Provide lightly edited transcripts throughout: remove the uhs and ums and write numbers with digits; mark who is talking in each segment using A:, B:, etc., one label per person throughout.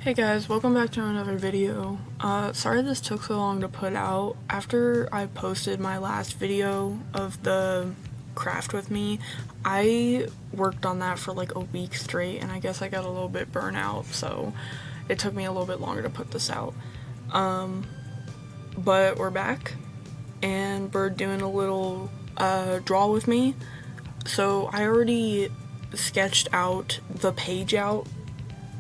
A: Hey guys, welcome back to another video. Sorry this took so long to put out. After I posted my last video of the craft with me, I worked on that for like a week straight, and I guess I got a little bit burnt out, so it took me a little bit longer to put this out. But we're back, and we're doing a little draw with me. So I already sketched out the page out,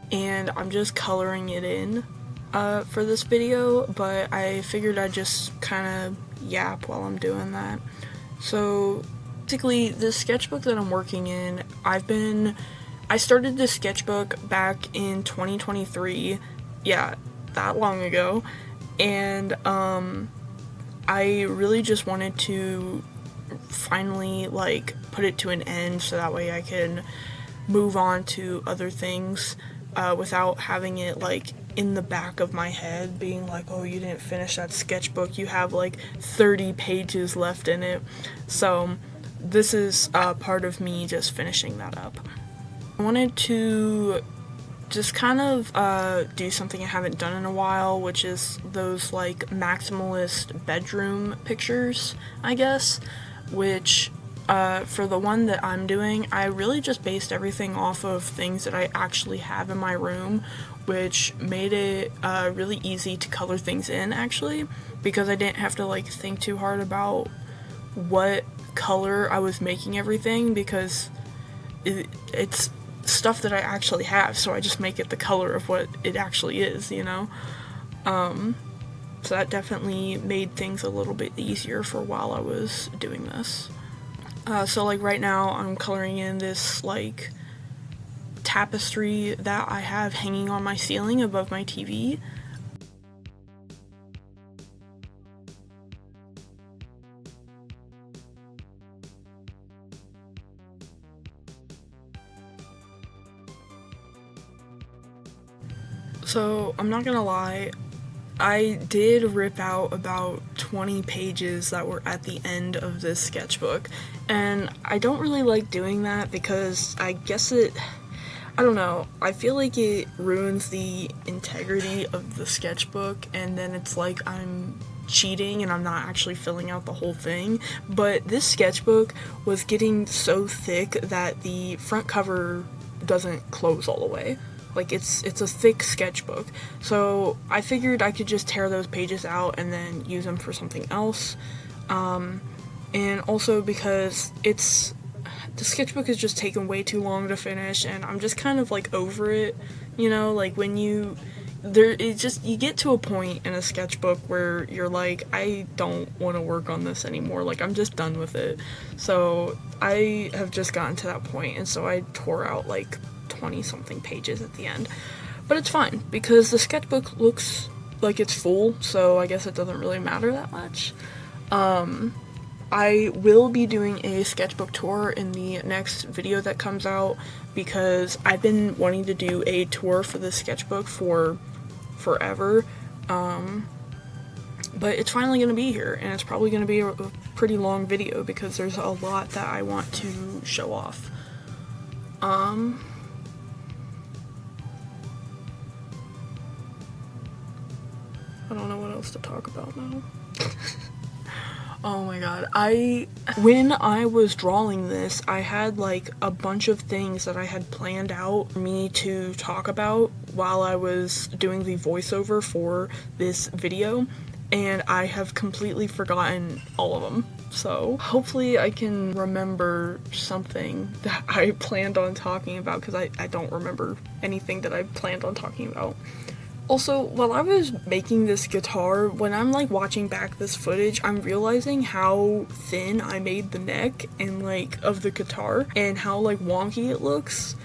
A: and I'm just coloring it in for this video, but I figured I'd just kind of yap while I'm doing that. So basically, the sketchbook that I'm working in, I started this sketchbook back in 2023, yeah, that long ago, and I really just wanted to finally like put it to an end so that way I can move on to other things without having it like in the back of my head being like, oh, you didn't finish that sketchbook, you have like 30 pages left in it. So this is part of me just finishing that up. I wanted to just kind of do something I haven't done in a while, which is those like maximalist bedroom pictures, I guess, which for the one that I'm doing, I really just based everything off of things that I actually have in my room, which made it really easy to color things in, actually, because I didn't have to like think too hard about what color I was making everything, because it's stuff that I actually have, so I just make it the color of what it actually is, you know? So that definitely made things a little bit easier for while I was doing this. So like right now I'm coloring in this like tapestry that I have hanging on my ceiling above my TV. So I'm not gonna lie, I did rip out about 20 pages that were at the end of this sketchbook, and I don't really like doing that because I don't know, I feel like it ruins the integrity of the sketchbook, and then it's like I'm cheating and I'm not actually filling out the whole thing. But this sketchbook was getting so thick that the front cover doesn't close all the way. Like, it's a thick sketchbook, so I figured I could just tear those pages out and then use them for something else. And also because the sketchbook is just taking way too long to finish, and I'm just kind of like over it, you know, like when you get to a point in a sketchbook where you're like, I don't want to work on this anymore, like I'm just done with it. So I have just gotten to that point, and so I tore out like 20 something pages at the end, but it's fine because the sketchbook looks like it's full, so I guess it doesn't really matter that much. I will be doing a sketchbook tour in the next video that comes out, because I've been wanting to do a tour for this sketchbook for forever, but it's finally going to be here, and it's probably going to be a pretty long video because there's a lot that I want to show off. I don't know what else to talk about now. Oh my god, when I was drawing this, I had like a bunch of things that I had planned out for me to talk about while I was doing the voiceover for this video, and I have completely forgotten all of them. So hopefully I can remember something that I planned on talking about, because I don't remember anything that I planned on talking about. Also, while I was making this guitar, when I'm like watching back this footage, I'm realizing how thin I made the neck and like of the guitar, and how like wonky it looks.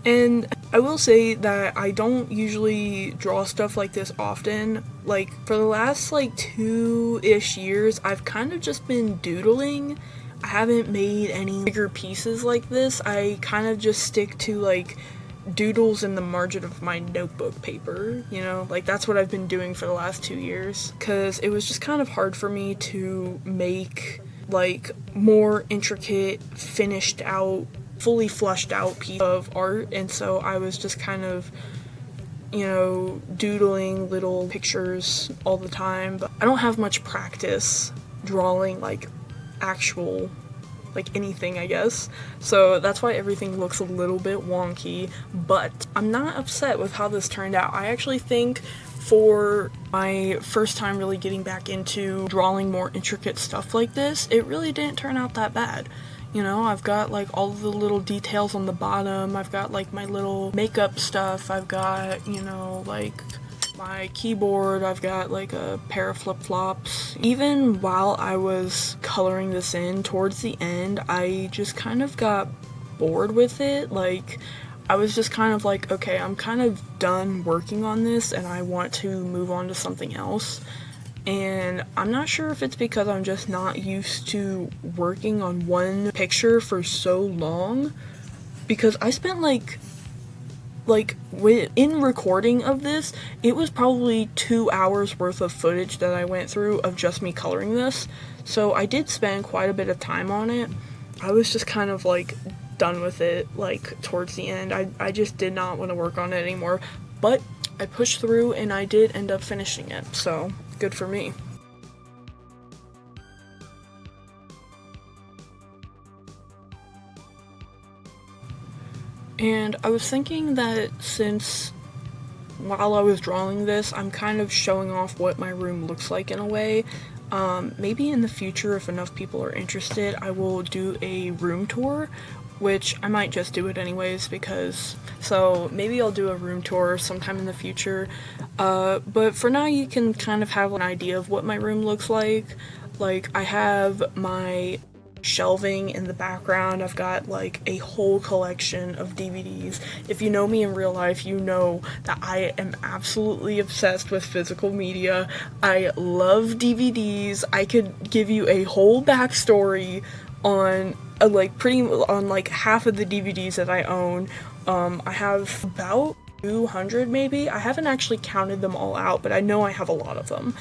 A: And I will say that I don't usually draw stuff like this often. Like for the last like 2-ish years, I've kind of just been doodling. I haven't made any bigger pieces like this. I kind of just stick to like doodles in the margin of my notebook paper, you know, like that's what I've been doing for the last 2 years, because it was just kind of hard for me to make like more intricate, finished out, fully fleshed out piece of art, and so I was just kind of you know, doodling little pictures all the time, but I don't have much practice drawing like actual, like anything, I guess. So that's why everything looks a little bit wonky, but I'm not upset with how this turned out. I actually think for my first time really getting back into drawing more intricate stuff like this, it really didn't turn out that bad. You know, I've got like all the little details on the bottom, I've got like my little makeup stuff, I've got, you know, like my keyboard, I've got like a pair of flip-flops. Even while I was coloring this in towards the end, I just kind of got bored with it. Like, I was just kind of like, okay, I'm kind of done working on this and I want to move on to something else. And I'm not sure if it's because I'm just not used to working on one picture for so long, because I spent like in recording of this, it was probably 2 hours worth of footage that I went through of just me coloring this. So I did spend quite a bit of time on it. I was just kind of like done with it like towards the end. I just did not want to work on it anymore, but I pushed through and I did end up finishing it, so good for me. And I was thinking that since while I was drawing this, I'm kind of showing off what my room looks like in a way. Maybe in the future, if enough people are interested, I will do a room tour, which I might just do it anyways because, so maybe I'll do a room tour sometime in the future. But for now, you can kind of have an idea of what my room looks like. Like, I have my shelving in the background. I've got like a whole collection of DVDs. If you know me in real life, you know that I am absolutely obsessed with physical media. I love DVDs. I could give you a whole backstory on like half of the DVDs that I own. I have about 200 maybe. I haven't actually counted them all out, but I know I have a lot of them.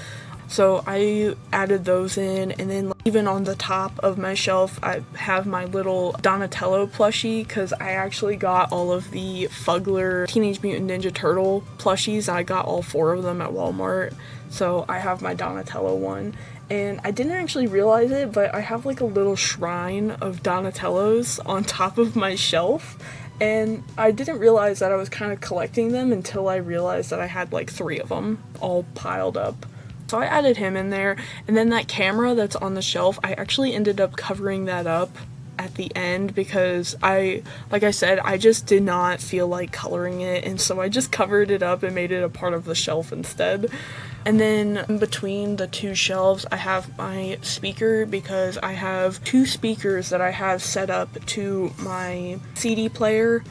A: So I added those in, and then even on the top of my shelf, I have my little Donatello plushie, because I actually got all of the Fugler Teenage Mutant Ninja Turtle plushies. I got all 4 of them at Walmart, so I have my Donatello one. And I didn't actually realize it, but I have like a little shrine of Donatellos on top of my shelf. And I didn't realize that I was kind of collecting them until I realized that I had like 3 of them all piled up. So I added him in there, and then that camera that's on the shelf, I actually ended up covering that up at the end because like I said, I just did not feel like coloring it, and so I just covered it up and made it a part of the shelf instead. And then in between the 2 shelves, I have my speaker, because I have 2 speakers that I have set up to my CD player,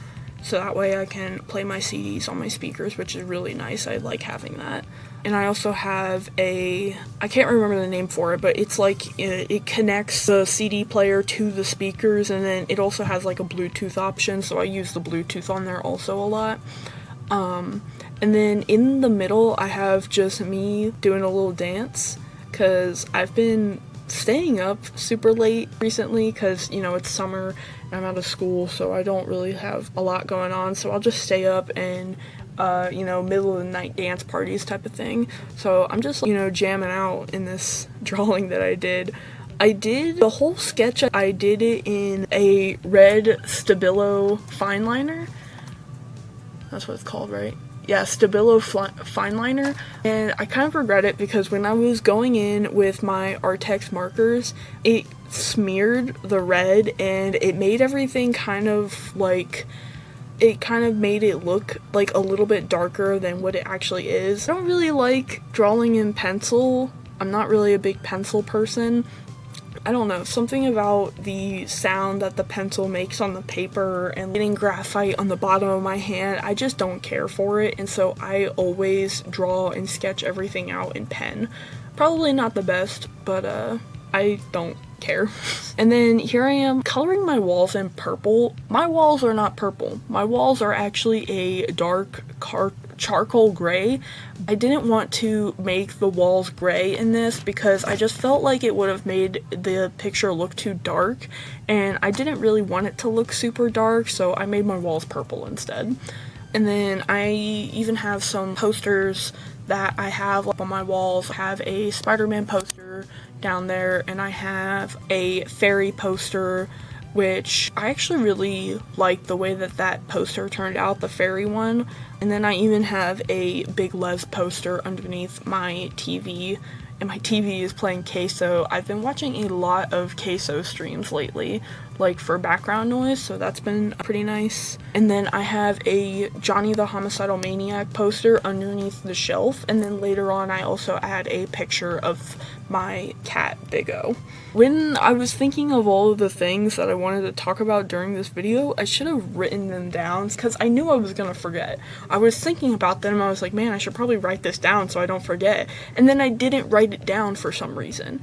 A: so that way I can play my CDs on my speakers, which is really nice. I like having that. And I also have I can't remember the name for it, but it's like, it connects the CD player to the speakers, and then it also has like a Bluetooth option, so I use the Bluetooth on there also a lot. And then in the middle, I have just me doing a little dance, because I've been staying up super late recently, because, you know, it's summer and I'm out of school, so I don't really have a lot going on, so I'll just stay up and you know, middle of the night dance parties type of thine. So I'm just, you know, jamming out in this drawing that I did. I did the whole sketch, I did it in a red Stabilo fine liner. That's what it's called, right? Yeah, Stabilo fine liner. And I kind of regret it, because when I was going in with my Artex markers, it smeared the red and it made everything kind of like, it kind of made it look like a little bit darker than what it actually is. I don't really like drawing in pencil. I'm not really a big pencil person. I don't know, something about the sound that the pencil makes on the paper and getting graphite on the bottom of my hand, I just don't care for it, and so I always draw and sketch everything out in pen. Probably not the best, but I don't care. And then here I am coloring my walls in purple. My walls are not purple. My walls are actually a dark charcoal gray. I didn't want to make the walls gray in this because I just felt like it would have made the picture look too dark, and I didn't really want it to look super dark, so I made my walls purple instead. And then I even have some posters that I have up on my walls. I have a Spider-Man poster down there, and I have a fairy poster, which I actually really like the way that that poster turned out, the fairy one. And then I even have a Big Les poster underneath my TV, and my TV is playing Queso. I've been watching a lot of Queso streams lately, like for background noise, so that's been pretty nice. And then I have a Johnny the Homicidal Maniac poster underneath the shelf, and then later on I also add a picture of my cat, Big O. When I was thinking of all of the things that I wanted to talk about during this video, I should have written them down because I knew I was gonna forget. I was thinking about them and I was like, man, I should probably write this down so I don't forget. And then I didn't write it down for some reason.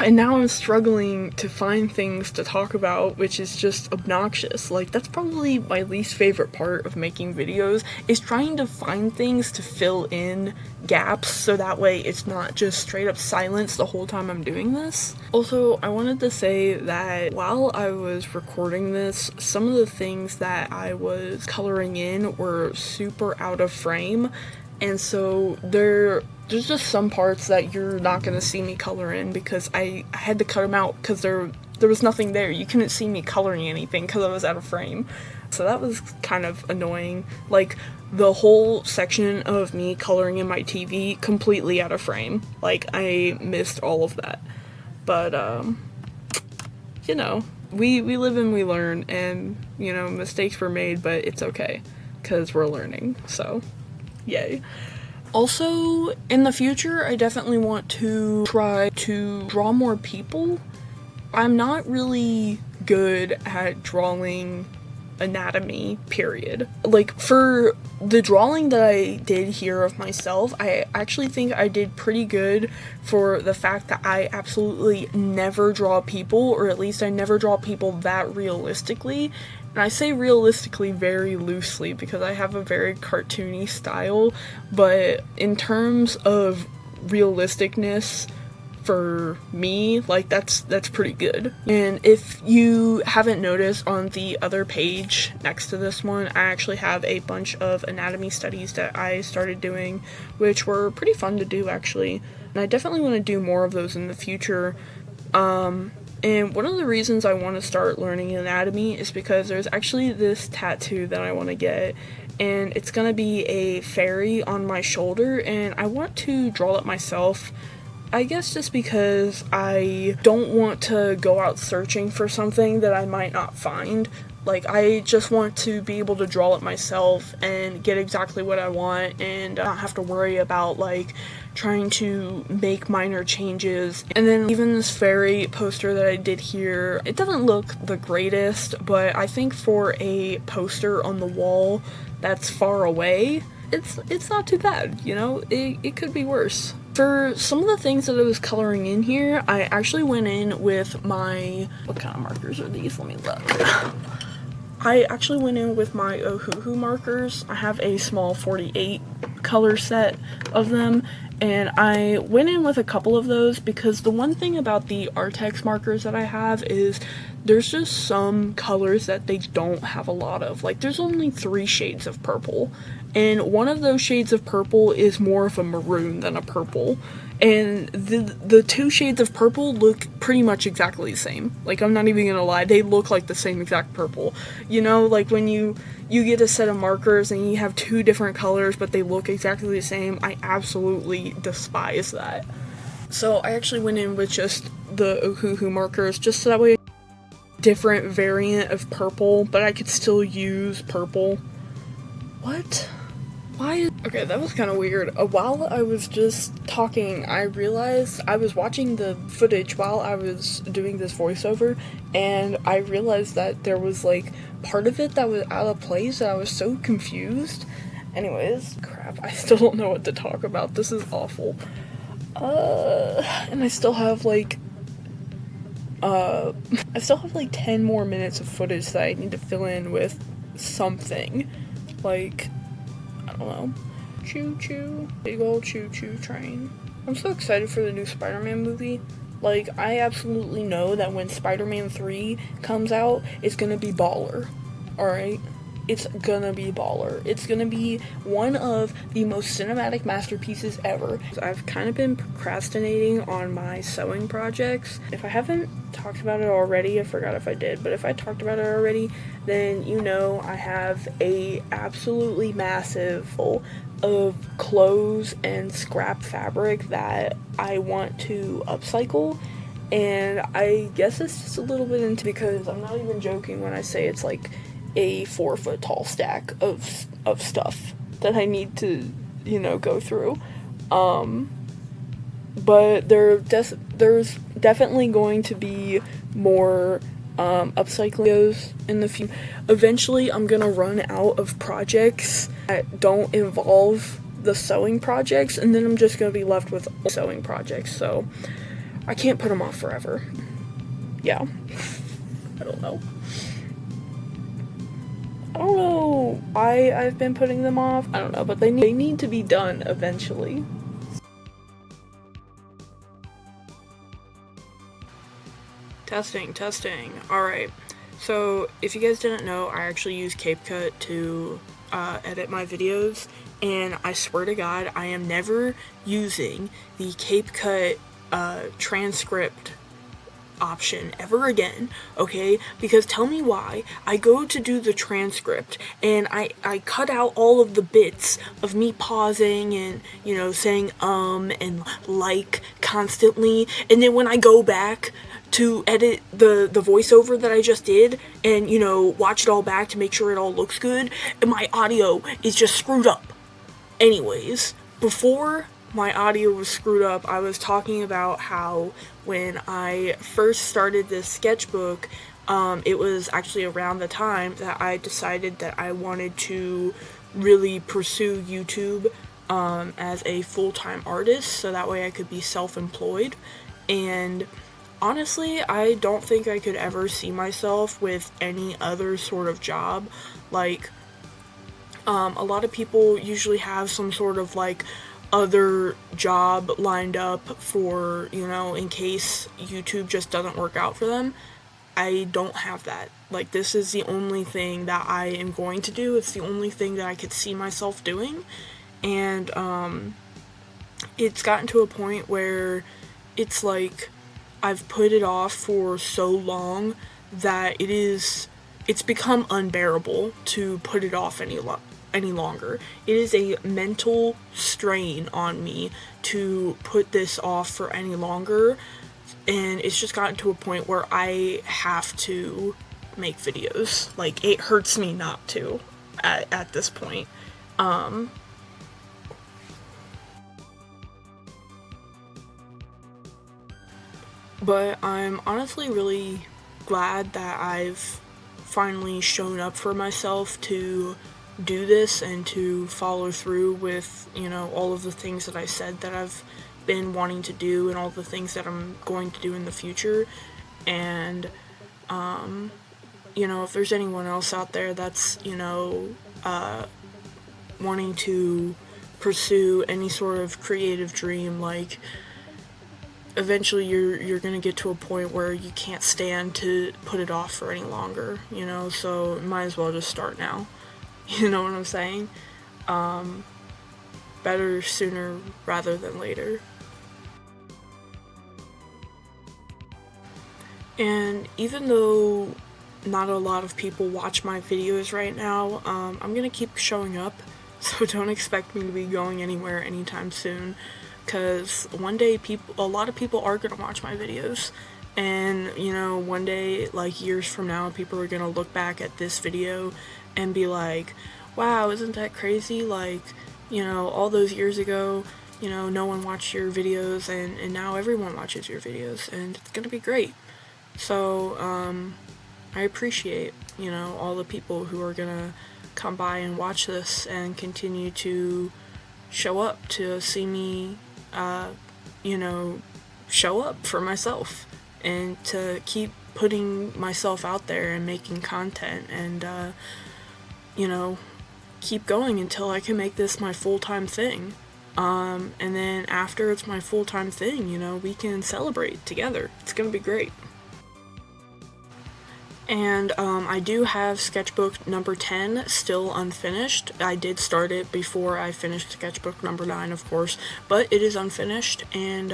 A: And now I'm struggling to find things to talk about, which is just obnoxious. Like, that's probably my least favorite part of making videos, is trying to find things to fill in gaps so that way it's not just straight up silence the whole time I'm doing this. Also, I wanted to say that while I was recording this, some of the things that I was coloring in were super out of frame, and so there's just some parts that you're not gonna see me color in because I had to cut them out because there was nothing there. You couldn't see me coloring anything because I was out of frame. So that was kind of annoying. Like, the whole section of me coloring in my TV, completely out of frame. Like, I missed all of that. But, you know, we live and we learn, and, you know, mistakes were made, but it's okay, because we're learning, so, yay. Also, in the future, I definitely want to try to draw more people. I'm not really good at drawing anatomy, period. Like, for the drawing that I did here of myself, I actually think I did pretty good for the fact that I absolutely never draw people, or at least I never draw people that realistically. And I say realistically very loosely because I have a very cartoony style, but in terms of realisticness, for me, like, that's pretty good. And if you haven't noticed, on the other page next to this one, I actually have a bunch of anatomy studies that I started doing, which were pretty fun to do, actually. And I definitely want to do more of those in the future. And one of the reasons I want to start learning anatomy is because there's actually this tattoo that I want to get, and it's gonna be a fairy on my shoulder, and I want to draw it myself. I guess just because I don't want to go out searching for something that I might not find. Like, I just want to be able to draw it myself and get exactly what I want and not have to worry about, like, trying to make minor changes. And then even this fairy poster that I did here, it doesn't look the greatest, but I think for a poster on the wall that's far away, it's not too bad, you know? It could be worse. For some of the things that I was coloring in here, I actually went in with my... What kind of markers are these? Let me look. I actually went in with my Ohuhu markers. I have a small 48 color set of them, and I went in with a couple of those because the one thing about the Artex markers that I have is there's just some colors that they don't have a lot of. Like, there's only 3 shades of purple, and one of those shades of purple is more of a maroon than a purple, and the 2 shades of purple look pretty much exactly the same. Like, I'm not even gonna lie, they look like the same exact purple. You know, like when you get a set of markers and you have 2 different colors but they look exactly the same, I absolutely despise that. So I actually went in with just the Ohuhu markers, just so that way different variant of purple, but I could still use purple. What? Why? Okay, that was kind of weird. While I was just talking, I realized I was watching the footage while I was doing this voiceover, and I realized that there was, like, part of it that was out of place, and I was so confused. Anyways, crap, I still don't know what to talk about. This is awful. And I still have, like, 10 more minutes of footage that I need to fill in with something. Like, I don't know. Choo-choo. Big old choo-choo train. I'm so excited for the new Spider-Man movie. Like, I absolutely know that when Spider-Man 3 comes out, it's gonna be baller. Alright? it's gonna be baller. It's gonna be one of the most cinematic masterpieces ever. I've kind of been procrastinating on my sewing projects. If I haven't talked about it already, I forgot if I did, but if I talked about it already, then you know I have a absolutely massive full of clothes and scrap fabric that I want to upcycle. And I guess it's just a little bit into, because I'm not even joking when I say it's like a 4-foot tall stack of stuff that I need to, you know, go through. But there's definitely going to be more upcycling videos in the future. Eventually, I'm gonna run out of projects that don't involve the sewing projects, and then I'm just gonna be left with sewing projects. So I can't put them off forever. Yeah, I don't know. I've been putting them off. I don't know, but they need to be done eventually. Testing. Alright, so if you guys didn't know, I actually use CapCut to edit my videos, and I swear to God, I am never using the CapCut transcript option ever again, okay? Because tell me why I go to do the transcript and I cut out all of the bits of me pausing and, you know, saying and like constantly, and then when I go back to edit the voiceover that I just did and, you know, watch it all back to make sure it all looks good, and my audio is just screwed up. Anyways, before my audio was screwed up, I was talking about how when I first started this sketchbook, it was actually around the time that I decided that I wanted to really pursue YouTube as a full-time artist, so that way I could be self-employed. And honestly, I don't think I could ever see myself with any other sort of job. Like, a lot of people usually have some sort of like other job lined up for, you know, in case YouTube just doesn't work out for them. I don't have that. Like, this is the only thing that I am going to do. It's the only thing that I could see myself doing. And it's gotten to a point where it's like I've put it off for so long that it's become unbearable to put it off any longer. It is a mental strain on me to put this off for any longer, and it's just gotten to a point where I have to make videos. Like, it hurts me not to at this point. But I'm honestly really glad that I've finally shown up for myself to do this and to follow through with, you know, all of the things that I said that I've been wanting to do and all the things that I'm going to do in the future. And you know, if there's anyone else out there that's, you know, wanting to pursue any sort of creative dream, like, eventually you're gonna get to a point where you can't stand to put it off for any longer, you know, so might as well just start now. You know what I'm saying? Better sooner rather than later. And even though not a lot of people watch my videos right now, I'm gonna keep showing up, so don't expect me to be going anywhere anytime soon, because one day a lot of people are gonna watch my videos, and, you know, one day, like years from now, people are gonna look back at this video and be like, wow, isn't that crazy? Like, you know, all those years ago, you know, no one watched your videos, and now everyone watches your videos, and it's gonna be great. So, I appreciate, you know, all the people who are gonna come by and watch this and continue to show up to see me, you know, show up for myself and to keep putting myself out there and making content and, you know, keep going until I can make this my full-time thing. And then after it's my full-time thing, you know, we can celebrate together. It's gonna be great. And I do have sketchbook number 10 still unfinished. I did start it before I finished sketchbook number 9, of course, but it is unfinished, and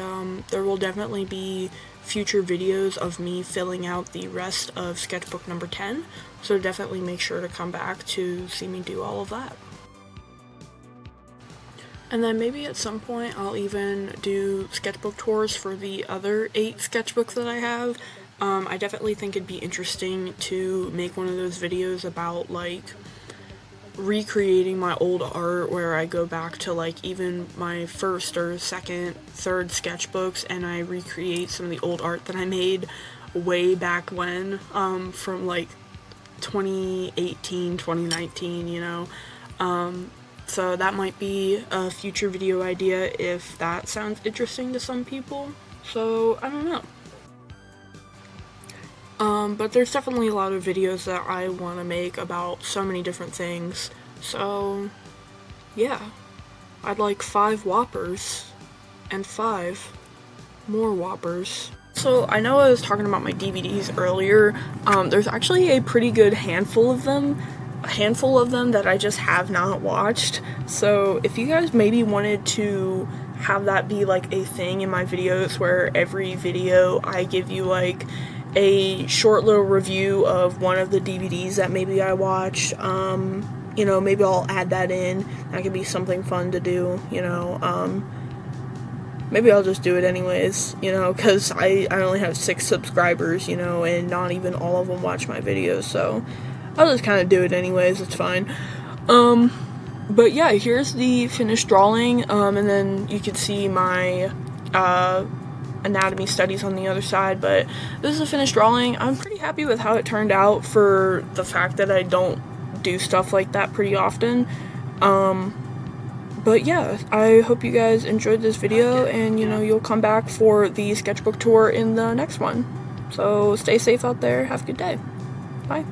A: there will definitely be future videos of me filling out the rest of sketchbook number 10, so definitely make sure to come back to see me do all of that. And then maybe at some point I'll even do sketchbook tours for the other 8 sketchbooks that I have. I definitely think it'd be interesting to make one of those videos about like recreating my old art, where I go back to like even my first or second, third sketchbooks and I recreate some of the old art that I made way back when, from like 2018, 2019, you know. So that might be a future video idea if that sounds interesting to some people. So I don't know. But there's definitely a lot of videos that I want to make about so many different things. So yeah, I'd like 5 Whoppers and 5 more Whoppers. So I know I was talking about my DVDs earlier. There's actually a pretty good handful of them that I just have not watched. So if you guys maybe wanted to have that be like a thing in my videos, where every video I give you like a short little review of one of the DVDs that maybe I watched, you know, maybe I'll add that in. That could be something fun to do, you know. Maybe I'll just do it anyways, you know, because I only have 6 subscribers, you know, and not even all of them watch my videos, so I'll just kind of do it anyways, it's fine. But yeah, here's the finished drawing, and then you can see my, anatomy studies on the other side, but this is a finished drawing. I'm pretty happy with how it turned out for the fact that I don't do stuff like that pretty often. But yeah, I hope you guys enjoyed this video, and you know, you'll come back for the sketchbook tour in the next one. So stay safe out there, have a good day. Bye.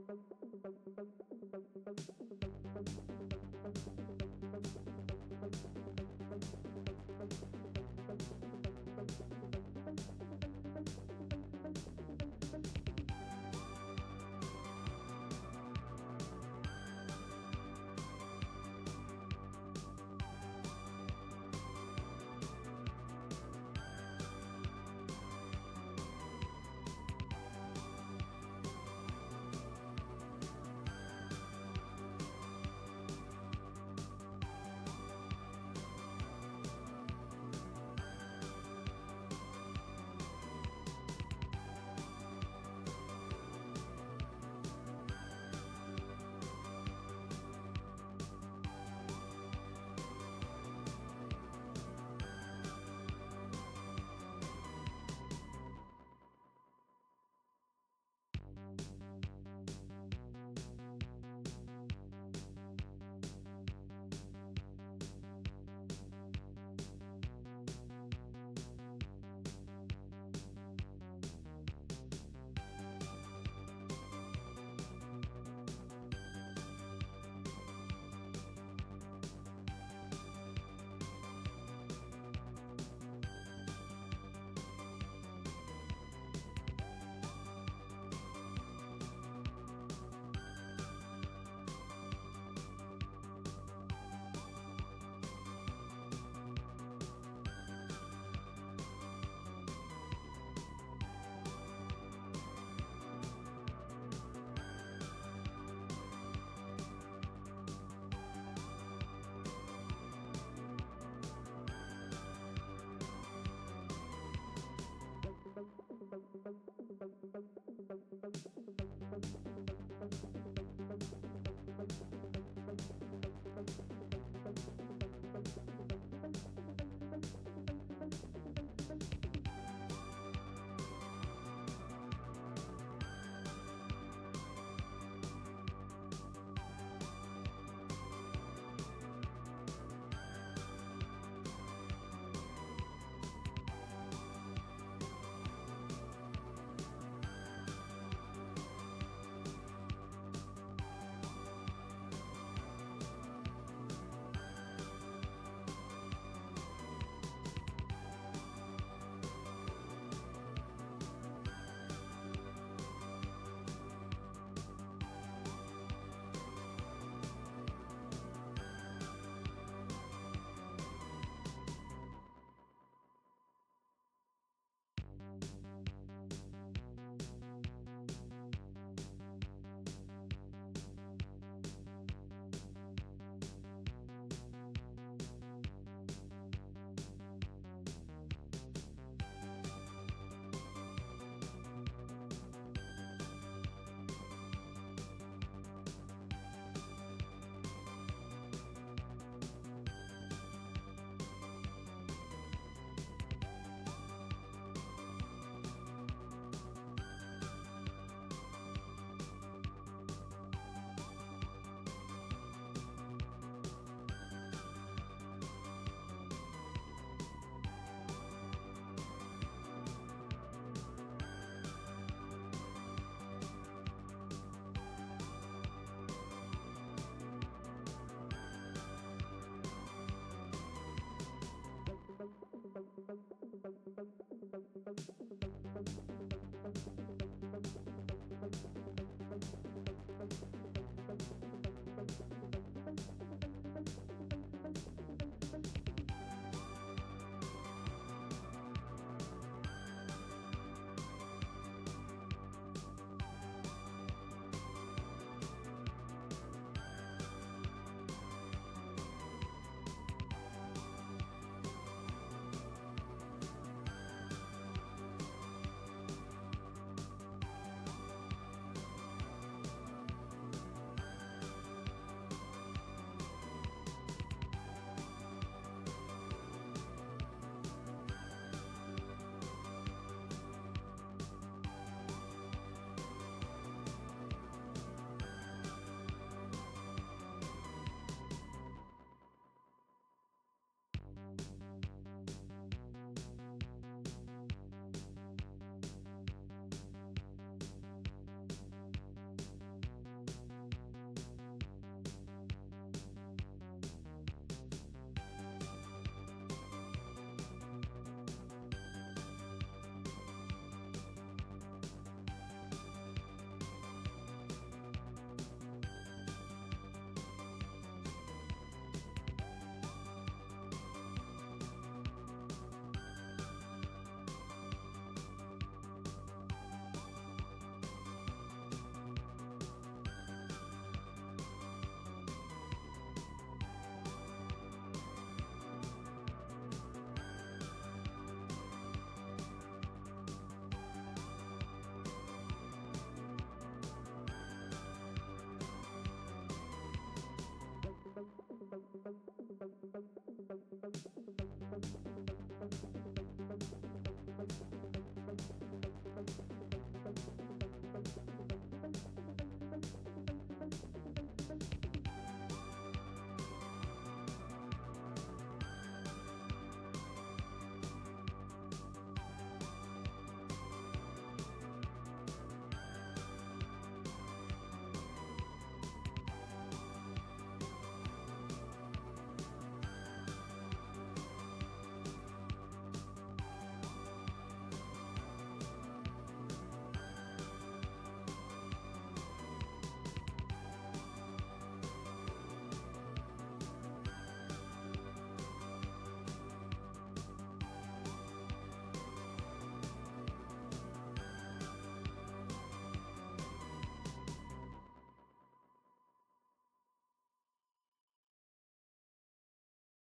A: Thank you.